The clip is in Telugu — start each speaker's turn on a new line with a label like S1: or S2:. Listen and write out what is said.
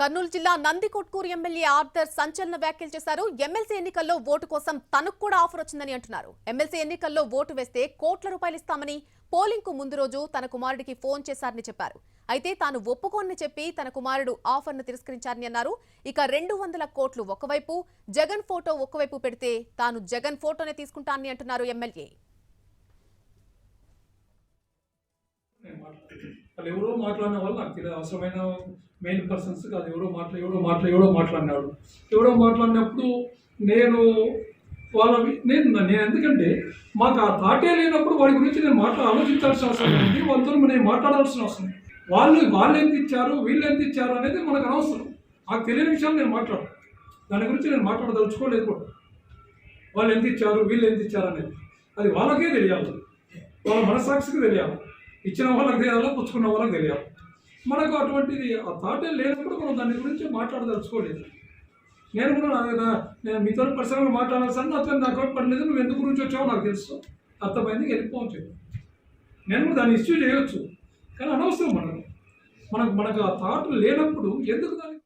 S1: కర్నూలు జిల్లా నందికొట్కూరు ఎమ్మెల్యే ఆర్థర్ సంచలన వ్యాఖ్యలు చేశారు. ఎమ్మెల్సీ ఎన్నికల్లో ఓటు కోసం తనకు కూడా ఆఫర్ వచ్చిందని అంటున్నారు. ఎమ్మెల్సీ ఎన్నికల్లో ఓటు వేస్తే కోట్ల రూపాయలు ఇస్తామని పోలింగ్ కు ముందు రోజు తన కుమారుడికి ఫోన్ చేశారని చెప్పారు. అయితే తాను ఒప్పుకోనని చెప్పి తన కుమారుడు ఆఫర్ ను తిరస్కరించారని అన్నారు. ఇక 200 కోట్లు ఒకవైపు, జగన్ ఫోటో ఒకవైపు పెడితే తాను జగన్ ఫోటోనే తీసుకుంటానని అంటున్నారు ఎమ్మెల్యే.
S2: వాళ్ళు ఎవరో మాట్లాడిన వాళ్ళు నాకు తెలియదు. అవసరమైన మెయిన్ పర్సన్స్ కాదు. ఎవరో మాట్లాడినాడు. ఎవరో మాట్లాడినప్పుడు నేను ఎందుకంటే మాకు ఆ థాటే లేనప్పుడు వాడి గురించి నేను ఆలోచించాల్సిన అవసరం ఉంది. వాళ్ళతో నేను మాట్లాడాల్సిన అవసరం. వాళ్ళు ఎంత ఇచ్చారు, వీళ్ళు ఎంత ఇచ్చారు అనేది మనకు అనవసరం. నాకు తెలియని విషయాలు నేను మాట్లాడు, దాని గురించి నేను మాట్లాడదలుచుకోలేదు కూడా. వాళ్ళు ఎంత ఇచ్చారు, వీళ్ళు ఎంత ఇచ్చారు అనేది అది వాళ్ళకే తెలియాలి, వాళ్ళ మనస్సాక్షికి తెలియాలి. ఇచ్చిన వాళ్ళకి తెలియాలి, పుచ్చుకున్న వాళ్ళకి తెలియాలి. మనకు అటువంటిది ఆ థాటే లేనప్పుడు మనం దాని గురించి మాట్లాడదలుచుకోలేదు. నేను కూడా నేను మీతో పర్సనల్గా మాట్లాడాల్సిన నాతో నాకు పడలేదు. నువ్వు ఎందుకు గురించి వచ్చావో నాకు తెలుసు, అర్థమైంది, వెళ్ళిపోవచ్చు. నేను కూడా దాన్ని ఇష్యూ చేయవచ్చు, కానీ అనవసరం మనకు ఆ థాట్ లేనప్పుడు ఎందుకు దాన్ని